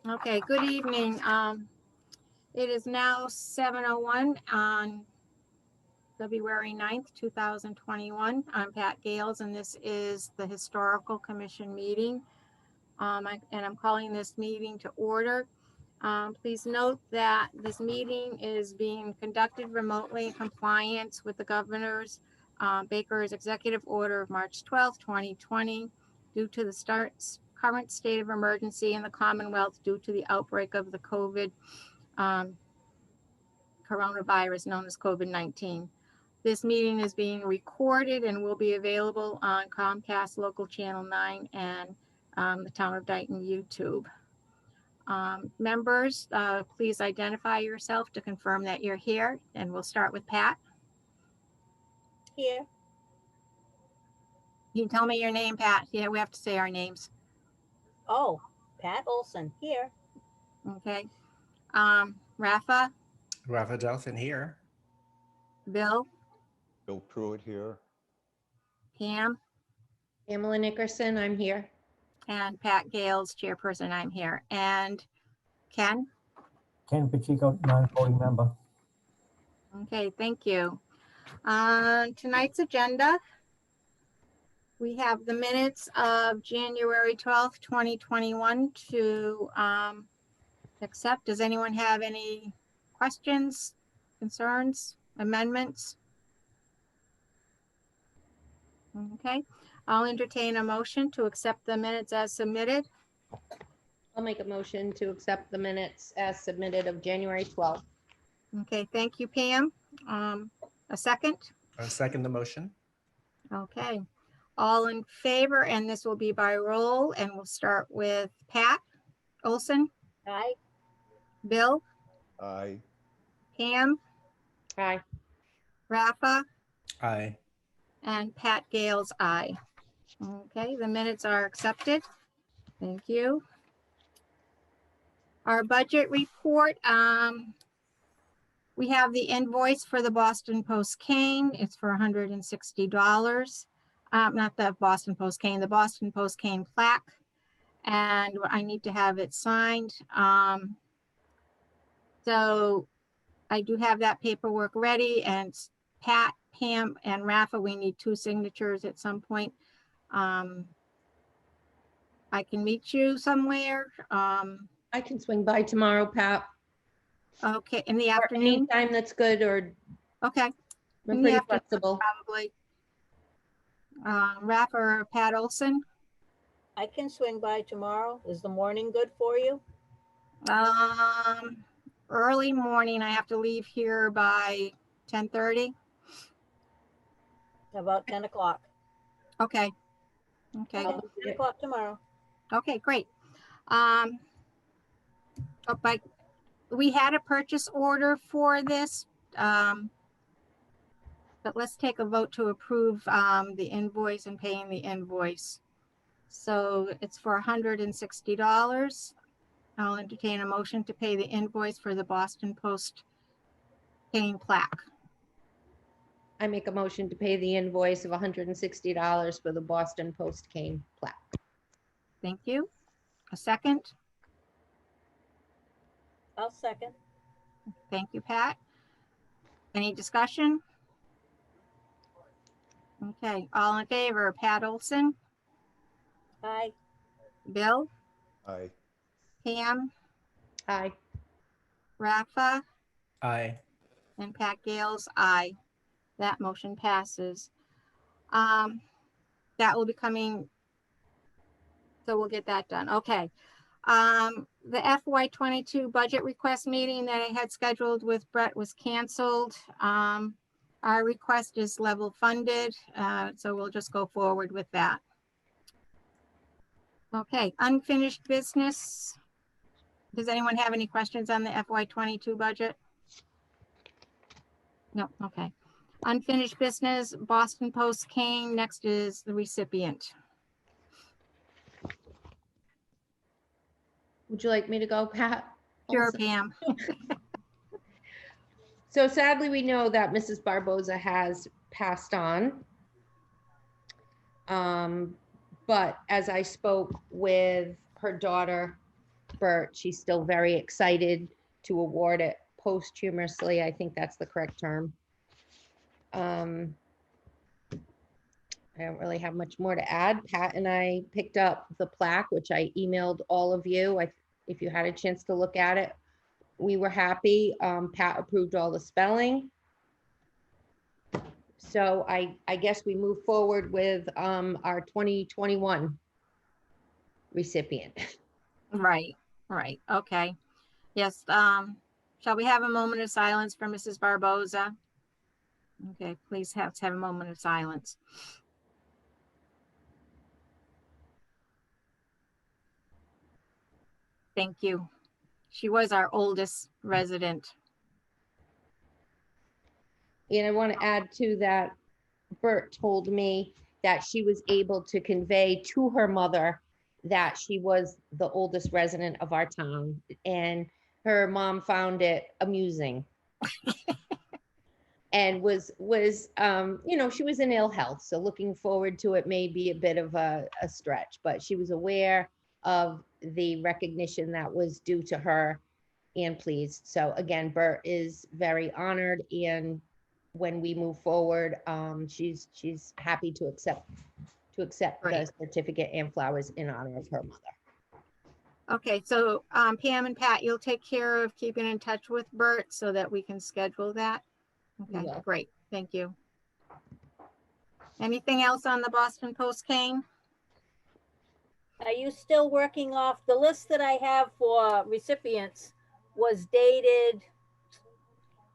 Okay, good evening. It is now 7:01 on February 9th, 2021. I'm Pat Gales, and this is the Historical Commission meeting. And I'm calling this meeting to order. Please note that this meeting is being conducted remotely in compliance with the Governor's Baker's Executive Order of March 12th, 2020, due to the current state of emergency in the Commonwealth due to the outbreak of the coronavirus known as COVID-19. This meeting is being recorded and will be available on Comcast Local Channel 9 and the Town of Dayton YouTube. Members, please identify yourself to confirm that you're here, and we'll start with Pat. Here. You can tell me your name, Pat. Yeah, we have to say our names. Oh, Pat Olson, here. Okay. Rafa, Rafa Delphin here. Bill, Bill Pruitt here. Pam, Pamela Nickerson, I'm here. and Pat Gales, chairperson, I'm here. And Ken? Ken Pacheco, 940 member. Okay, thank you. Tonight's agenda, we have the minutes of January 12th, 2021 to accept. Does anyone have any questions, concerns, amendments? Okay, I'll entertain a motion to accept the minutes as submitted. I'll make a motion to accept the minutes as submitted of January 12th. Okay, thank you, Pam. A second? I second the motion. Okay, all in favor, and this will be by roll, and we'll start with Pat Olson, Aye. Bill, Aye. Pam, Aye. Rafa, Aye. and Pat Gales, aye. Okay, the minutes are accepted. Thank you. Our budget report, we have the invoice for the Boston Post cane. It's for $160. Not the Boston Post cane, the Boston Post cane plaque. And I need to have it signed. So I do have that paperwork ready, and Pat, Pam, and Rafa, we need 2 signatures at some point. I can meet you somewhere. I can swing by tomorrow, Pat. Okay, in the Or afternoon? anytime that's good, or Okay, I'm In the pretty afternoon, flexible. probably. Rafa or Pat Olson? I can swing by tomorrow. Is the morning good for you? Early morning, I have to leave here by 10:30. About 10 o'clock. Okay. Okay, I'll do 10 o'clock tomorrow. okay, great. But we had a purchase order for this. But let's take a vote to approve the invoice and paying the invoice. So it's for $160. I'll entertain a motion to pay the invoice for the Boston Post cane plaque. I make a motion to pay the invoice of $160 for the Boston Post cane plaque. Thank you. A second? I'll second. Thank you, Pat. Any discussion? Okay, all in favor, Pat Olson, Aye. Bill, Aye. Pam, Aye. Rafa, Aye. and Pat Gales, aye. That motion passes. That will be coming, so we'll get that done. Okay. The FY22 budget request meeting that I had scheduled with Brett was canceled. Our request is level funded, so we'll just go forward with that. Okay, unfinished business. Does anyone have any questions on the FY22 budget? No, okay. Unfinished business, Boston Post cane. Next is the recipient. Would you like me to go, Pat? Sure, Also? Pam. So sadly, we know that Mrs. Barboza has passed on. But as I spoke with her daughter Bert. She's still very excited to award it posthumously. I think that's the correct term. I don't really have much more to add. Pat and I picked up the plaque, which I emailed all of you. If you had a chance to look at it, we were happy. Pat approved all the spelling. So I guess we move forward with our 2021 recipient. Right, right, okay. Yes, shall we have a moment of silence for Mrs. Barboza? Okay, please have a moment of silence. Thank you. She was our oldest resident. And I want to add to that, Bert told me that she was able to convey to her mother that she was the oldest resident of our town, and her mom found it amusing. And was you know, she was in ill health, so looking forward to it may be a bit of a stretch, but she was aware of the recognition that was due to her and pleased. So again, Bert is very honored, and when we move forward, she's happy to accept the Great. certificate and flowers in honor of her mother. Okay, so Pam and Pat, you'll take care of keeping in touch with Bert so that we can schedule that? Okay, will. great, thank you. Anything else on the Boston Post, Kane? Are you still working off the list that I have for recipients was dated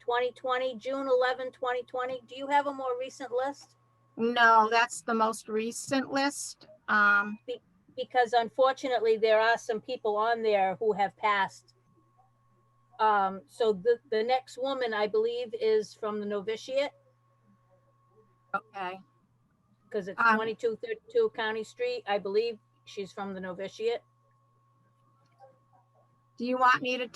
2020, June 11, 2020. Do you have a more recent list? No, that's the most recent list. Because unfortunately, there are some people on there who have passed. So the next woman, I believe, is from the novitiate, Okay, because it's 2232 County Street. I believe she's from the novitiate. do you want me to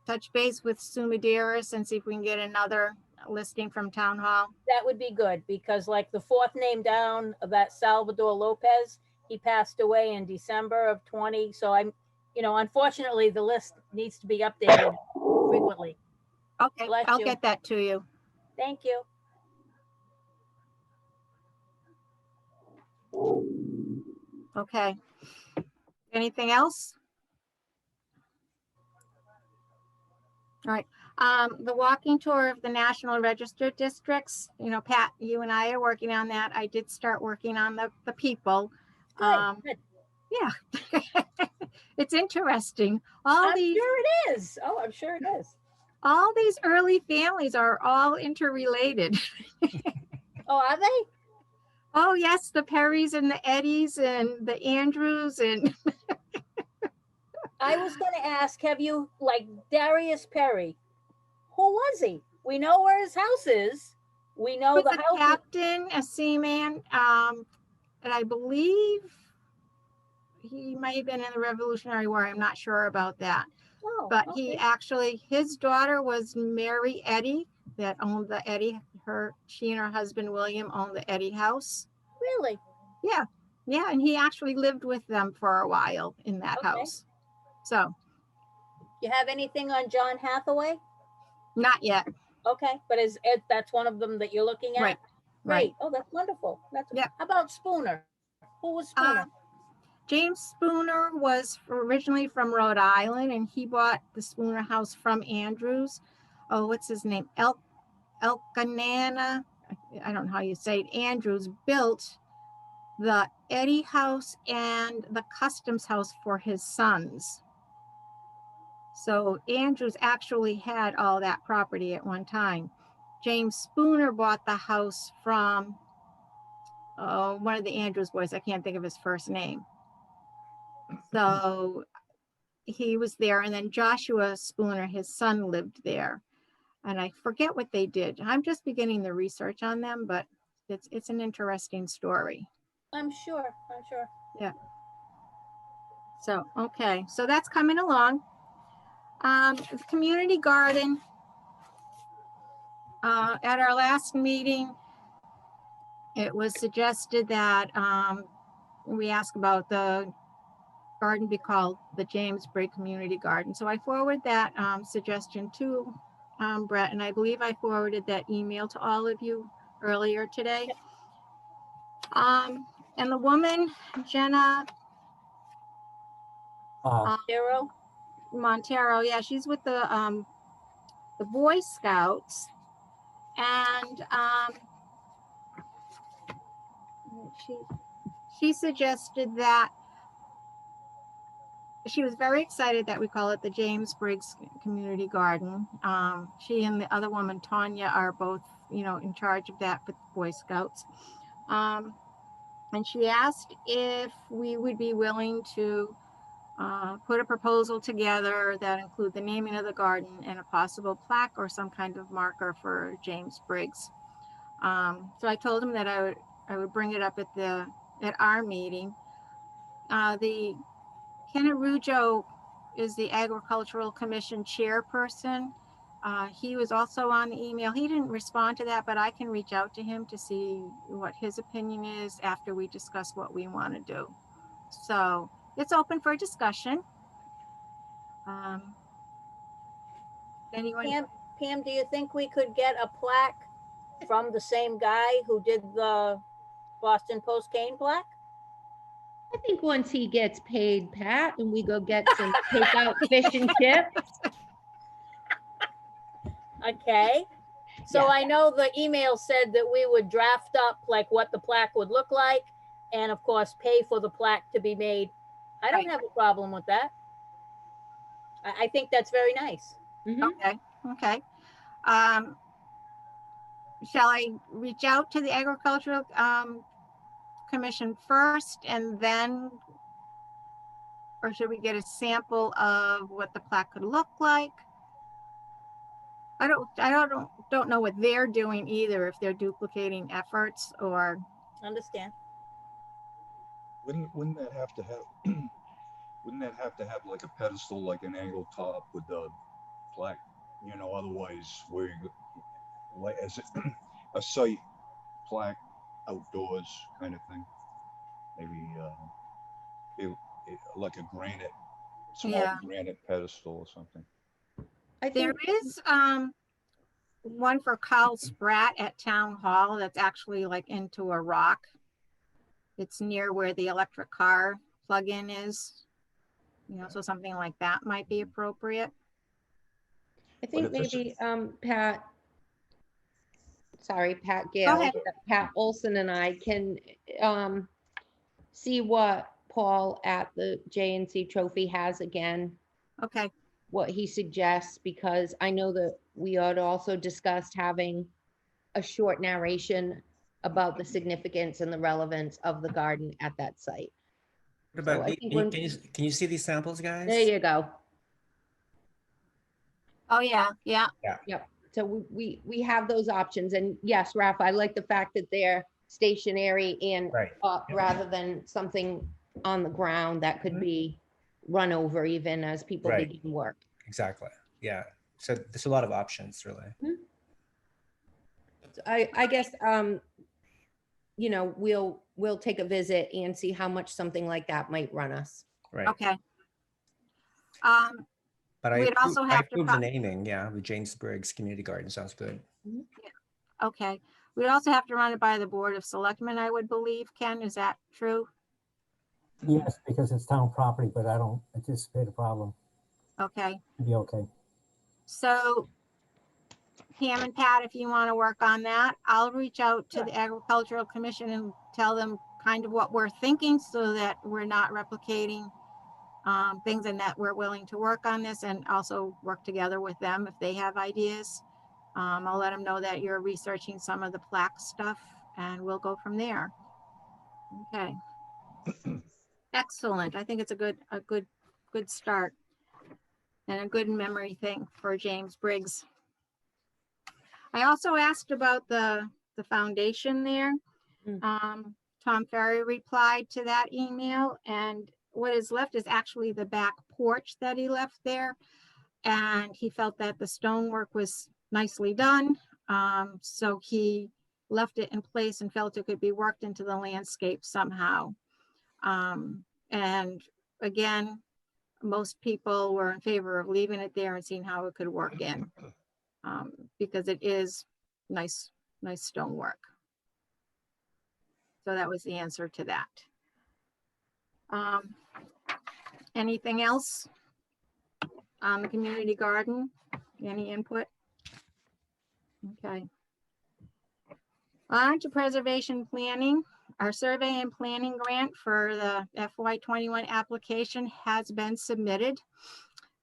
touch base with Sue Medeiros and see if we can get another listing from Town Hall? That would be good, because like the fourth name down, that Salvador Lopez, he passed away in December of 20. So I'm, you know, unfortunately, the list needs to be updated frequently. Okay, Bless I'll you. get that to you. Thank you. Okay. Anything else? All right. The walking tour of the National Register districts, you know, Pat, you and I are working on that. I did start working on the people. Good, good. Yeah. It's interesting. I'm sure it is. Oh, I'm sure it is. All these early families are all interrelated. Oh, are they? Oh yes, the Perrys and the Eddies and the Andrews and I was going to ask, have you, like Darius Perry, who was he? We know where his house is. We know was the a house. captain, a seaman, and I believe he might have been in the Revolutionary War. I'm not sure about that. Oh, But okay. he actually, his daughter was Mary Eddy that owned the Eddy. She and her husband William owned the Eddy house. Really? Yeah, yeah, and he actually lived with them for a while in that Okay. house. So, You have anything on John Hathaway? not yet. Okay, but is it, that's one of them that you're looking at? Right, Great. right. Oh, that's wonderful. That's Yeah. How about Spooner? Who was Spooner? James Spooner was originally from Rhode Island, and he bought the Spooner house from Andrews. Oh, what's his name? Elkanana. I don't know how you say it. Andrews built the Eddy house and the Customs house for his sons. So Andrews actually had all that property at one time. James Spooner bought the house from one of the Andrews boys. I can't think of his first name. So he was there, and then Joshua Spooner, his son, lived there. And I forget what they did. I'm just beginning the research on them, but it's an interesting story. I'm sure. I'm sure. Yeah. So, okay. So that's coming along. The community garden. At our last meeting, it was suggested that we ask about the garden be called the James Bray Community Garden. So I forwarded that suggestion to Brett, and I believe I forwarded that email to all of you earlier today. And the woman, Jenna Zero? Montero, yeah, she's with the Boy Scouts, and she suggested that she was very excited that we call it the James Briggs Community Garden. She and the other woman, Tanya, are both, you know, in charge of that with Boy Scouts. And she asked if we would be willing to put a proposal together that include the naming of the garden and a possible plaque or some kind of marker for James Briggs. So I told him that I would bring it up at our meeting. The Kenneth Rujo is the Agricultural Commission chairperson. He was also on the email. He didn't respond to that, but I can reach out to him to see what his opinion is after we discuss what we want to do. So it's open for discussion. Anyone? Pam, do you think we could get a plaque from the same guy who did the Boston Post cane plaque? I think once he gets paid, Pat, and we go get some takeout fish and chips. Okay. So Yeah. I know the email said that we would draft up like what the plaque would look like and of course pay for the plaque to be made. I don't Right. have a problem with that. I think that's very nice. Mhm. Okay, okay. Shall I reach out to the Agricultural Commission first and then, or should we get a sample of what the plaque could look like? I don't know what they're doing either, if they're duplicating efforts or, Understand? Wouldn't that have to have, wouldn't that have to have like a pedestal, like an angled top with the plaque? You know, otherwise where you, like, as a site plaque outdoors kind of thing. Maybe like a granite, small Yeah. granite pedestal or something. I there think is one for Carl Spratt at Town Hall that's actually like into a rock. It's near where the electric car plug-in is. You know, so something like that might be appropriate. if this maybe Pat, sorry, Pat Go Gale, ahead. Pat Olson and I can see what Paul at the JNC Trophy has again, Okay, what he suggests, because I know that we ought to also discussed having a short narration about the significance and the relevance of the garden at that site. What So about, I think when- can you see these samples, guys? There you go. oh yeah, yeah, Yep. So we have those options, and yes, Raph, I like the fact that they're stationary and Right. up Yep. rather than something on the ground that could Mhm. be run over even as people Right. begin work. Exactly. Yeah. So there's a lot of options, really. So I guess you know, we'll take a visit and see how much something like that might run us. Right. okay. But We'd also I have to approve the pro- naming. Yeah, the James Briggs Community Garden sounds good. Okay, we'd also have to run it by the Board of Selectmen, I would believe. Ken, is that true? Yes, because it's town property, but I don't anticipate a problem. Okay, It'll be okay. so Pam and Pat, if you want to work on that, I'll reach out to the Agricultural Commission and tell them kind of what we're thinking so that we're not replicating things and that we're willing to work on this and also work together with them if they have ideas. I'll let them know that you're researching some of the plaque stuff and we'll go from there. Okay. Excellent. I think it's a good start and a good memory thing for James Briggs. I also asked about the foundation there. Tom Ferry replied to that email, and what is left is actually the back porch that he left there. And he felt that the stonework was nicely done. So he left it in place and felt it could be worked into the landscape somehow. And again, most people were in favor of leaving it there and seeing how it could work in. Because it is nice stonework. So that was the answer to that. Anything else on the community garden? Any input? Okay. On to preservation planning. Our survey and planning grant for the FY21 application has been submitted.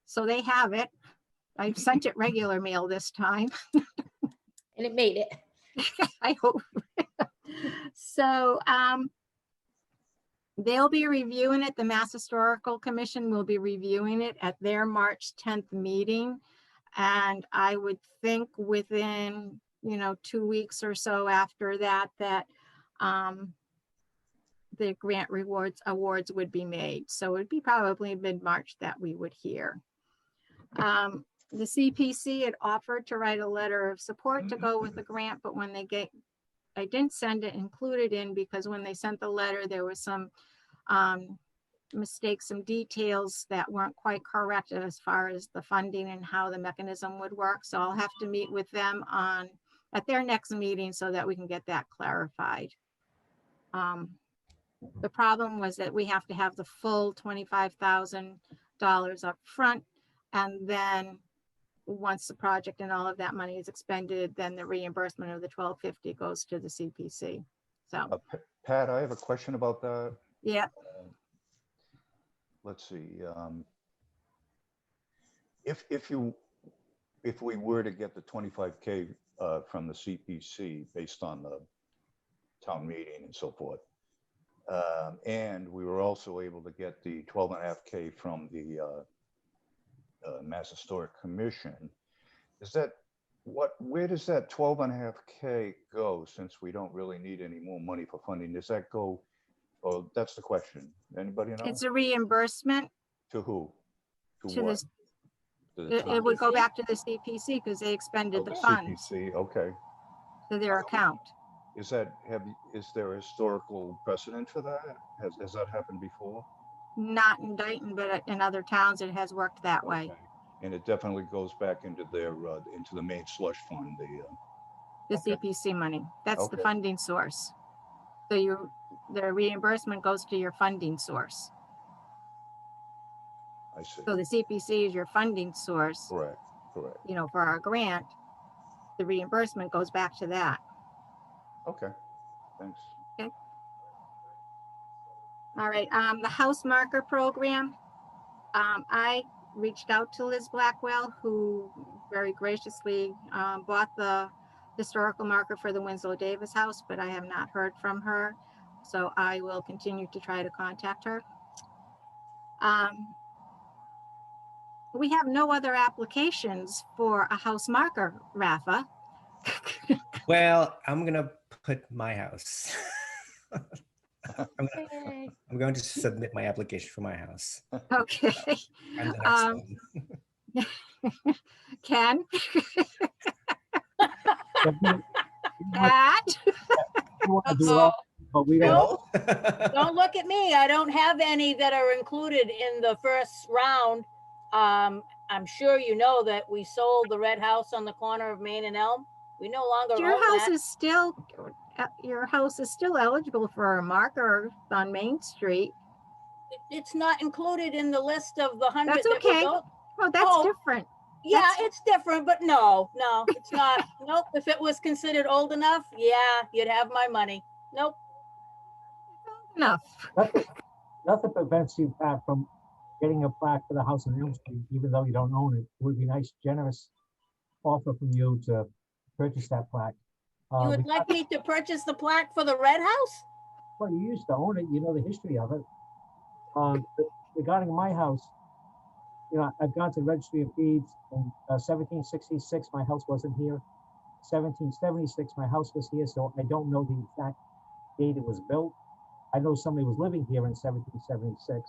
So they have it. I've sent it regular mail this time. And it made it. I hope. So they'll be reviewing it. The Mass Historical Commission will be reviewing it at their March 10th meeting. And I would think within, 2 weeks or so after that, the grant awards would be made. So it'd be probably mid-March that we would hear. The CPC had offered to write a letter of support to go with the grant, but when I didn't send it included in because when they sent the letter, there was some mistakes, some details that weren't quite correct as far as the funding and how the mechanism would work. So I'll have to meet with them at their next meeting so that we can get that clarified. The problem was that we have to have the full $25,000 up front, and then once the project and all of that money is expended, then the reimbursement of the $1,250 goes to the CPC. So, Pat, I have a question about that. yeah, Let's see. If we were to get the 25K from the CPC based on the town meeting and so forth, and we were also able to get the 12.5K from the Mass Historic Commission, where does that 12.5K go, since we don't really need any more money for funding? Does that go, oh, that's the question. Anybody know? it's a reimbursement To who? to what? it would go back to the CPC because they expended the funds CPC, okay. to their account. Is there a historical precedent for that? Has that happened before? Not in Dayton, but in other towns, it has worked that way. Okay. And it definitely goes back into their into the main slush fund. The Okay. CPC money, that's the Okay. funding source. So the reimbursement goes to your funding source. I see. So the CPC is your funding source, Correct. for our grant. The reimbursement goes back to that. Okay. Thanks. All right, the house marker program. I reached out to Liz Blackwell, who very graciously bought the historical marker for the Winslow Davis house, but I have not heard from her. So I will continue to try to contact her. We have no other applications for a house marker, Rafa. Well, I'm gonna put my house. Yay. I'm going to submit my application for my house. Okay. I'm the next one. Ken? But Pat? we want to do it all, but we don't. No? Don't look at me. I don't have any that are included in the first round. I'm sure you know that we sold the red house on the corner of Main and Elm. We no longer Your own house that. is still eligible for a marker on Main Street. It's not included in the list of the 100 That's that were okay. built. Oh, that's Oh. different. Yeah, That's- it's different, but no, it's not. Nope. If it was considered old enough, yeah, you'd have my money. Nope. Enough. Nothing prevents you, Pat, from getting a plaque for the house on Elm Street, even though you don't own it. It would be nice, generous offer from you to purchase that plaque. You would like me to purchase the plaque for the red house? Well, you used to own it, you know the history of it. But regarding my house, I've gone to the Registry of Deeds in 1766, my house wasn't here. 1776, my house was here, so I don't know the exact date it was built. I know somebody was living here in 1776.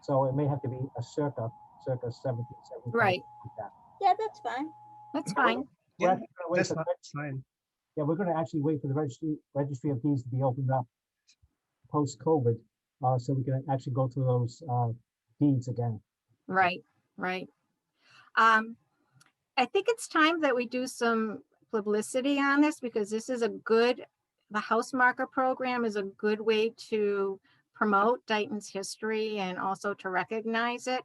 So it may have to be a circa 1775. Right. Like that. Yeah, that's fine. That's fine. We're Yeah, actually gonna wait that's for the not registry- fine. Yeah, we're gonna actually wait for the registry of deeds to be opened up post-COVID. so we can actually go through those deeds again. Right, right. Um, I think it's time that we do some publicity on this because this is the house marker program is a good way to promote Dayton's history and also to recognize it.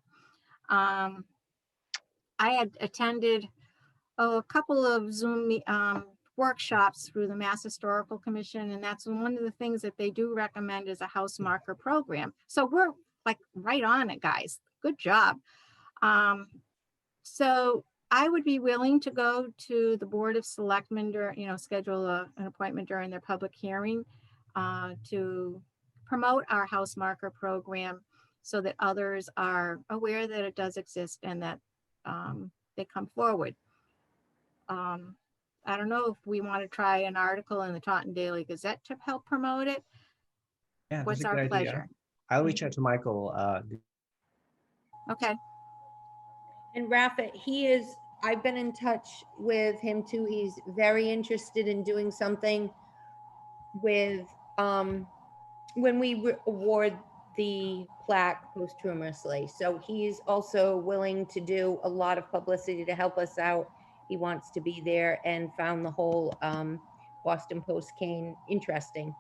I had attended a couple of Zoom workshops through the Mass Historical Commission, and that's one of the things that they do recommend is a house marker program. So we're like right on it, guys. Good job. So I would be willing to go to the Board of Selectmen schedule an appointment during their public hearing to promote our house marker program so that others are aware that it does exist and that they come forward. I don't know if we want to try an article in the Taunton Daily Gazette to help promote it. Yeah, that's What's a good our idea. pleasure? I'll reach out to Michael. Okay, And Rafa, I've been in touch with him too. He's very interested in doing something with, when we award the plaque posthumously. So he's also willing to do a lot of publicity to help us out. He wants to be there and found the whole Boston Post cane interesting.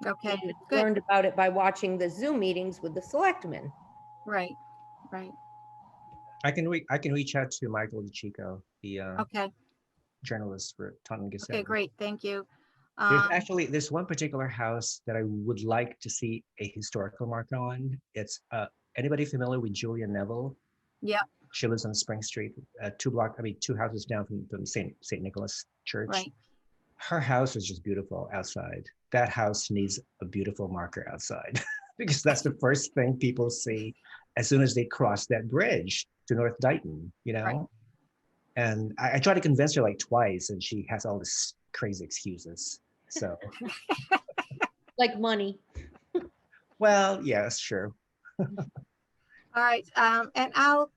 okay, And good, learned about it by watching the Zoom meetings with the selectmen. right, right, I can reach out to Michael DeChico, the okay, journalist for Taunton Gazette. okay, great, thank you. There's one particular house that I would like to see a historical marker on. It's anybody familiar with Julia Neville? Yeah, She lives on Spring Street, two houses down from St. Nicholas Church. right, Her house is just beautiful outside. That house needs a beautiful marker outside because that's the first thing people see as soon as they cross that bridge to North Dayton, Right. And I tried to convince her like twice and she has all this crazy excuses. So, Like money. well, yes, sure. all right, and I'll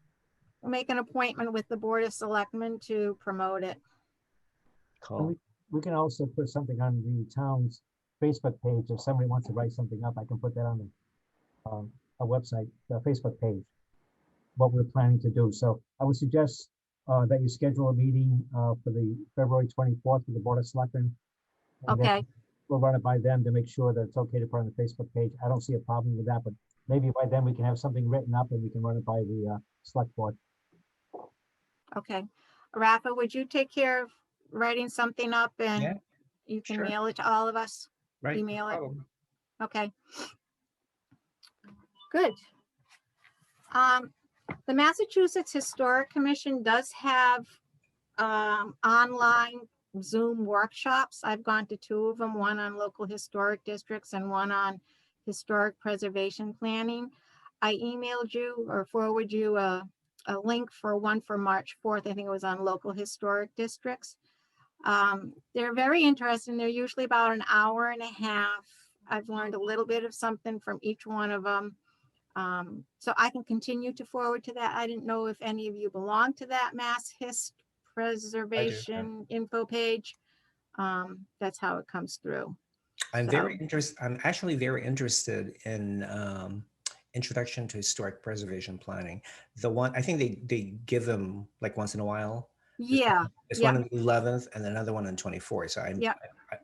make an appointment with the Board of Selectmen to promote it. Cool. We can also put something on the town's Facebook page. If somebody wants to write something up, I can put that on the website, the Facebook page, what we're planning to do. So I would suggest that you schedule a meeting for the February 24th with the Board of Selectmen. And then Okay, we'll run it by them to make sure that it's okay to put on the Facebook page. I don't see a problem with that, but maybe by then we can have something written up and we can run it by the select board. okay. Rafa, would you take care of writing something up and Yeah, you can sure. mail it to all of us? Right. Email it. problem. Okay. Good. The Massachusetts Historic Commission does have online Zoom workshops. I've gone to two of them, one on local historic districts and one on historic preservation planning. I emailed you or forwarded you a link for one for March 4th. I think it was on local historic districts. They're very interesting. They're usually about an hour and a half. I've learned a little bit of something from each one of them. So I can continue to forward to that. I didn't know if any of you belong to that Mass Hist Preservation info page. That's how it comes through. I'm So- I'm actually very interested in Introduction to Historic Preservation Planning. The one I think they give them like once in a while. Yeah, There's yeah. one on the 11th and another one on 24th. So Yeah.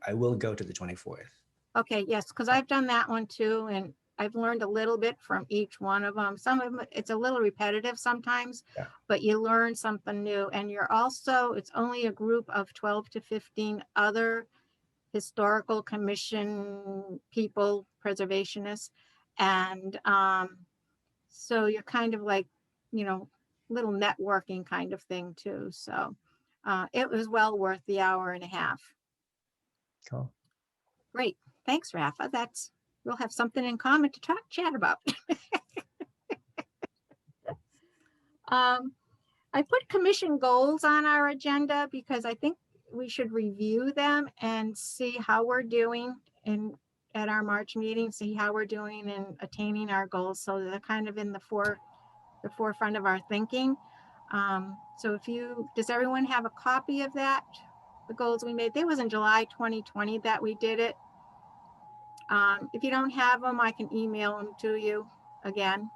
I will go to the 24th. Okay, yes, because I've done that one too, and I've learned a little bit from each one of them. Some of them, it's a little repetitive sometimes, Yeah. but you learn something new. And it's only a group of 12 to 15 other historical commission people, preservationists. And so you're kind of like, little networking kind of thing too. So it was well worth the hour and a half. Cool. Great. Thanks, Rafa. We'll have something in common to chat about. I put commission goals on our agenda because I think we should review them and see how we're doing at our March meeting, see how we're doing in attaining our goals. So they're kind of in the forefront of our thinking. So does everyone have a copy of that? The goals we made? It was in July 2020 that we did it. If you don't have them, I can email them to you again.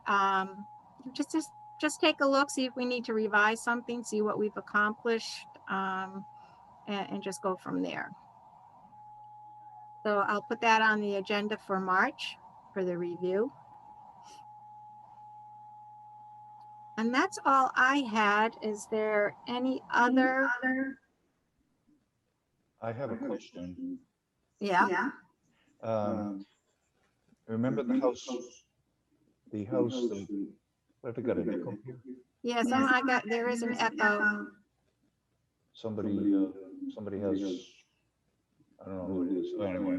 Um, just, just, just take a look, see if we need to revise something, see what we've accomplished, and just go from there. So I'll put that on the agenda for March for the review. And that's all I had. Is there any other? I have a question. Yeah. Remember the house, what have I got, an echo here? Yeah, there is an echo. Somebody has, I don't know who it is. Oh, anyway.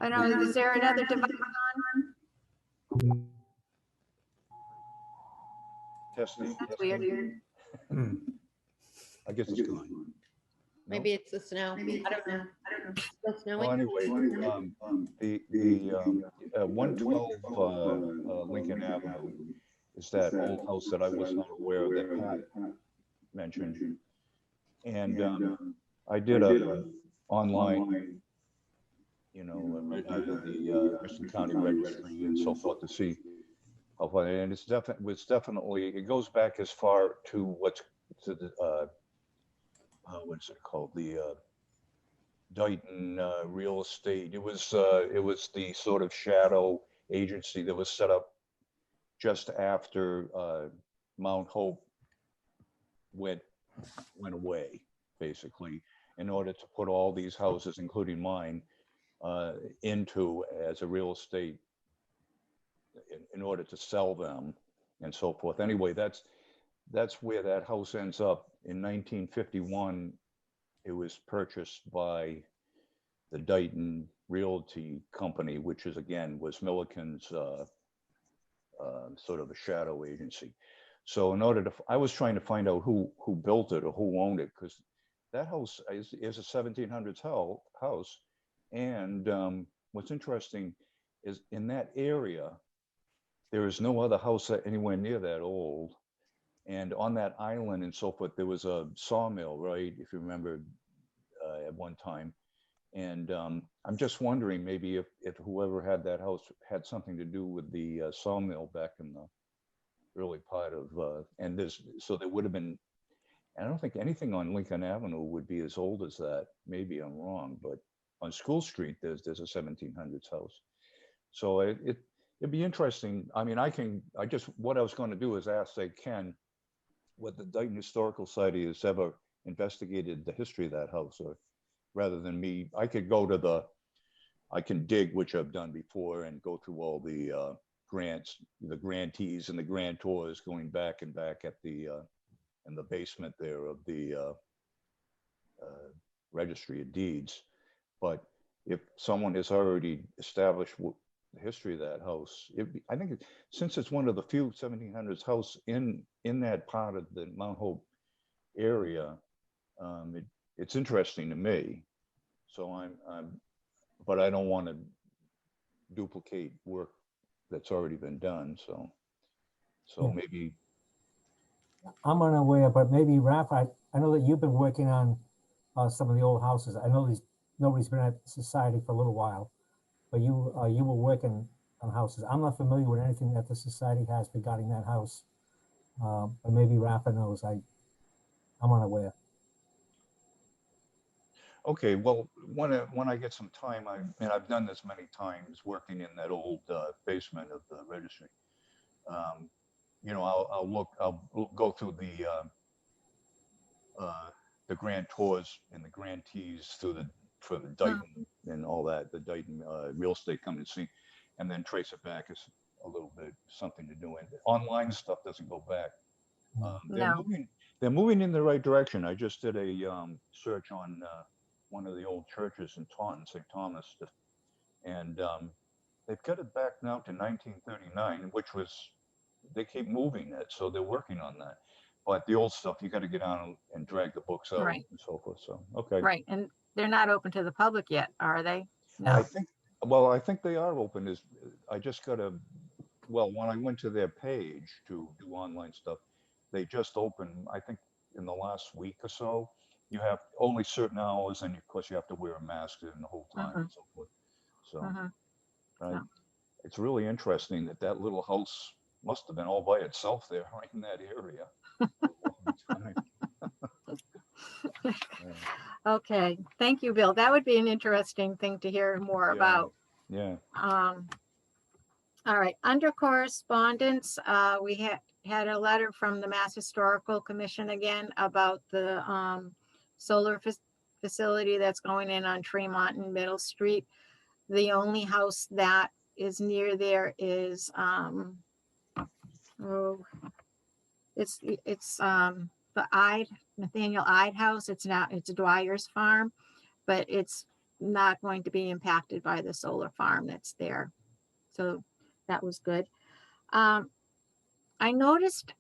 I don't know, is there another device on? Testing. That's weird. I guess it's gone. No? Maybe it's the snow. I don't know. Still Well, snowing? anyway, the 112 Lincoln Avenue is that old house that I was not aware of that Pat mentioned. And I did a online, right under the Bristol County Registry and so forth to see how far, and it's definitely, it goes back as far to what's to the what's it called, the Dighton real estate. It was the sort of shadow agency that was set up just after Mount Hope went away, basically, in order to put all these houses, including mine, into as a real estate in order to sell them and so forth. Anyway, that's where that house ends up. In 1951, it was purchased by the Dighton Realty Company, which is, again, was Milliken's sort of a shadow agency. So in order to, I was trying to find out who built it or who owned it, because that house is a 1700s house. And what's interesting is in that area, there is no other house anywhere near that old. And on that island and so forth, there was a sawmill, right? If you remember at one time. And I'm just wondering maybe if whoever had that house had something to do with the sawmill back in the early part of, so there would have been, I don't think anything on Lincoln Avenue would be as old as that. Maybe I'm wrong, but on School Street, there's a 1700s house. So it'd be interesting. I mean, what I was going to do is ask, say, Ken, what the Dighton Historical Society has ever investigated the history of that house, or rather than me, I can dig, which I've done before, and go through all the grants, the grantees and the grantors, going back and back at the in the basement there of the Registry of Deeds. But if someone has already established the history of that house, I think since it's one of the few 1700s house in that part of the Mount Hope area, it's interesting to me. So but I don't want to duplicate work that's already been done. So Yeah. maybe. I'm unaware, but maybe Raph, I know that you've been working on some of the old houses. I know nobody's been at the society for a little while, but you were working on houses. I'm not familiar with anything that the society has regarding that house, but maybe Rafa knows. I'm unaware. Okay, well, when I get some time, I've done this many times, working in that old basement of the registry. I'll go through the grantors and the grantees for the Dighton and all that, the Dighton real estate company, see, and then trace it back as a little bit, something to do. And online stuff doesn't go back. No. They're moving in the right direction. I just did a search on one of the old churches in Taunton, St. Thomas, and they've got it back now to 1939, which was, they keep moving it, so they're working on that. But the old stuff, you got to get on and drag the books out, Right. and so forth. So okay. Right, and they're not open to the public yet, are they? No. I think they are open. I just got when I went to their page to do online stuff, they just opened, I think in the last week or so. You have only certain hours, and of course you have to wear a mask in the whole time and so forth. So, Mhm. right. Yeah. It's really interesting that that little house must have been all by itself there, right in that area. Yeah. Okay, thank you, Bill. That would be an interesting thing to hear more Yeah. about. Yeah. All right, under correspondence, we had a letter from the Mass Historical Commission again about the solar facility that's going in on Tremont and Middle Street. The only house that is near there is the Nathaniel Ide house. It's Dwyer's farm, but it's not going to be impacted by the solar farm that's there. So that was good. I noticed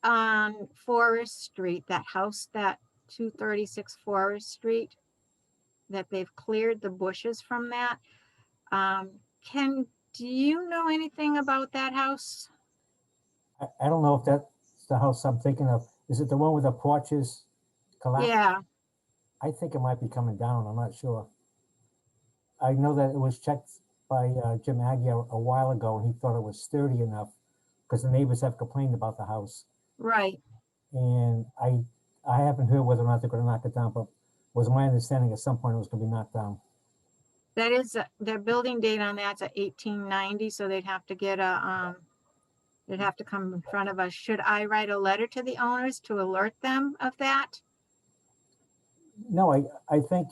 on Forest Street, that house, that 236 Forest Street, that they've cleared the bushes from that. Do you know anything about that house? I don't know if that's the house I'm thinking of. Is it the one with the porches collapsed? Yeah, I think it might be coming down. I'm not sure. I know that it was checked by Jim Aggie a while ago, and he thought it was sturdy enough because the neighbors have complained about the house. right. And I haven't heard whether or not they're going to knock it down, but was my understanding at some point it was going to be knocked down. That is, their building date on that's at 1890, so they'd have to get they'd have to come in front of us. Should I write a letter to the owners to alert them of that? No, I think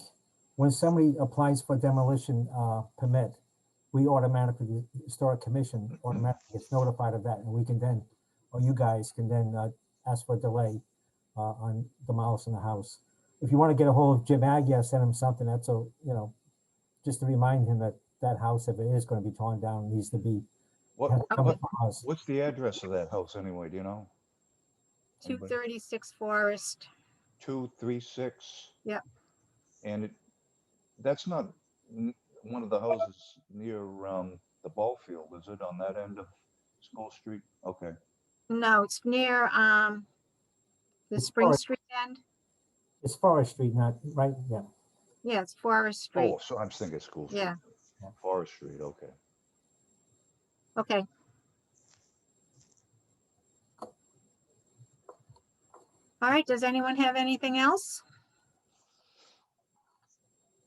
when somebody applies for demolition permit, we automatically, the historic commission automatically gets notified of that, and we can then, or you guys can then ask for a delay on demolishing the house. If you want to get a hold of Jim Aggie, send him something. That's just to remind him that that house, if it is going to be torn down, needs to be. What's the address of that house anyway? Do you know? 236 Forest. 236. Yep. And that's not one of the houses near the ball field, is it? On that end of School Street? Okay. No, it's near the Spring Forest. Street end. It's Forest Street, not right. Yeah. Yeah, it's Forest Street. Oh, so I'm thinking School Street. Yeah. Forest Street. Okay. Okay. All right. Does anyone have anything else?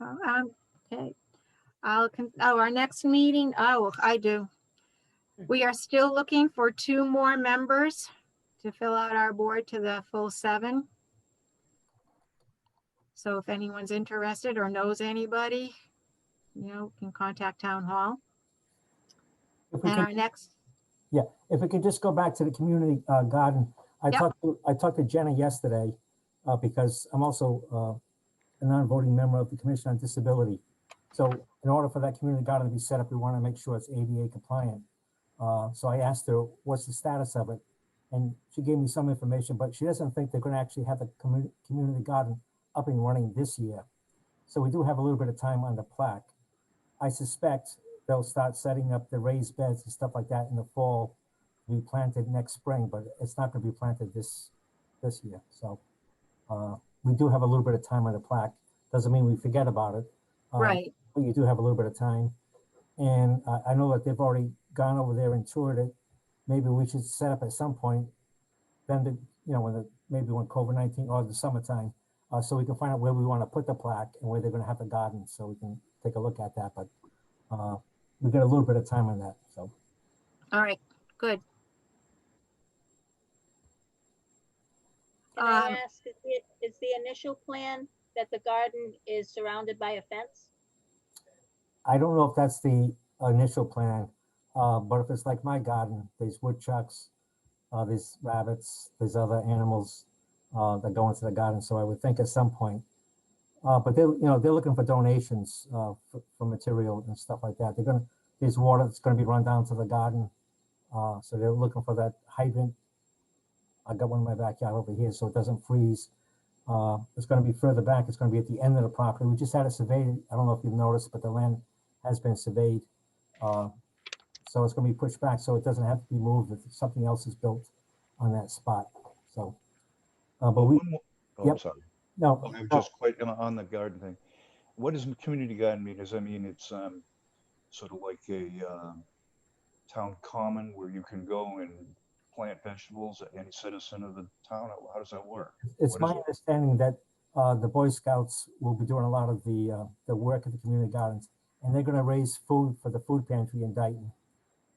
Okay. Our next meeting. Oh, I do. We are still looking for 2 more members to fill out our board to the full 7. So if anyone's interested or knows anybody, can contact Town Hall. If we And could, our next, if we could just go back to the community garden. I Yep. talked to Jenna yesterday because I'm also a non-voting member of the Commission on Disability. So in order for that community garden to be set up, we want to make sure it's ADA compliant. So I asked her, what's the status of it? And she gave me some information, but she doesn't think they're going to actually have the community garden up and running this year. So we do have a little bit of time on the plaque. I suspect they'll start setting up the raised beds and stuff like that in the fall to be planted next spring, but it's not going to be planted this year. So we do have a little bit of time on the plaque. Doesn't mean we forget about it. right. But you do have a little bit of time. And I know that they've already gone over there and toured it. Maybe we should set up at some point, then maybe when COVID-19 or the summertime, so we can find out where we want to put the plaque and where they're going to have the garden, so we can take a look at that. But we got a little bit of time on that. So. All right, good. Can I ask, is the initial plan that the garden is surrounded by a fence? I don't know if that's the initial plan, but if it's like my garden, there's woodchucks, there's rabbits, there's other animals that go into the garden. So I would think at some point, but they're looking for donations for material and stuff like that. There's water that's going to be run down to the garden, so they're looking for that hydrant. I got one in my backyard over here, so it doesn't freeze. It's going to be further back. It's going to be at the end of the property. We just had it surveyed. I don't know if you've noticed, but the land has been surveyed. So it's going to be pushed back, so it doesn't have to be moved if something else is built on that spot. So, but we, I'm yep. sorry. No, I'm just quite on the garden thing. What does community garden mean? Does that mean it's sort of like a town common where you can go and plant vegetables, any citizen of the town? How does that work? It's What my is it? understanding that the Boy Scouts will be doing a lot of the work at the community gardens, and they're going to raise food for the food pantry in Dayton.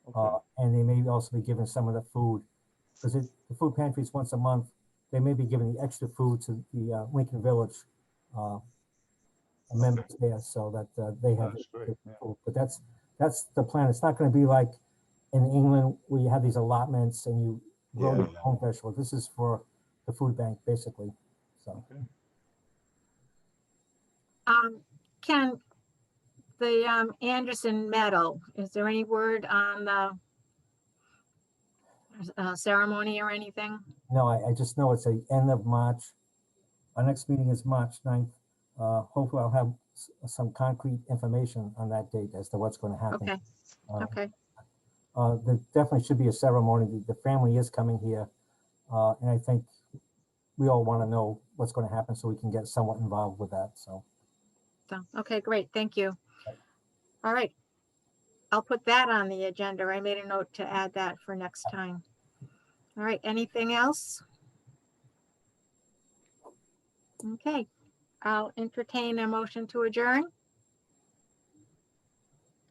Okay. And they may also be giving some of the food, because the food pantry is once a month. They may be giving the extra food to the Lincoln Village members there, so that they have That's great, the yeah. food. But that's the plan. It's not going to be like in England where you have these allotments and you grow Yeah, your yeah. own vegetables. This is for the food bank, basically. So Okay. Ken, the Anderson Medal, is there any word on the ceremony or anything? no, I just know it's the end of March. Our next meeting is March 9th. Hopefully I'll have some concrete information on that date as to what's going to happen. Okay, okay, There definitely should be a ceremony. The family is coming here. And I think we all want to know what's going to happen so we can get somewhat involved with that. So, so, okay, great, thank you. All right, I'll put that on the agenda. I made a note to add that for next time. All right, anything else? Okay, I'll entertain a motion to adjourn.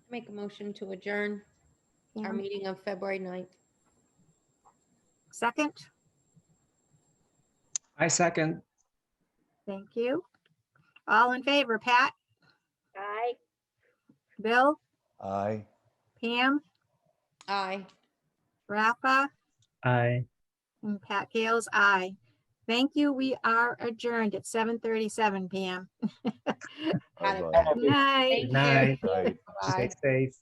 Make a motion to adjourn our Pam, meeting of February 9th. second, I second. thank you. All in favor, Pat, Aye. Bill, Aye. Pam, Aye. Rafa, I. and Pat Gales, aye. Thank you. We are adjourned at 7:37 p.m. Had it Bye-bye. back. Good night. Thank Good you. night. Night. Bye. Stay safe.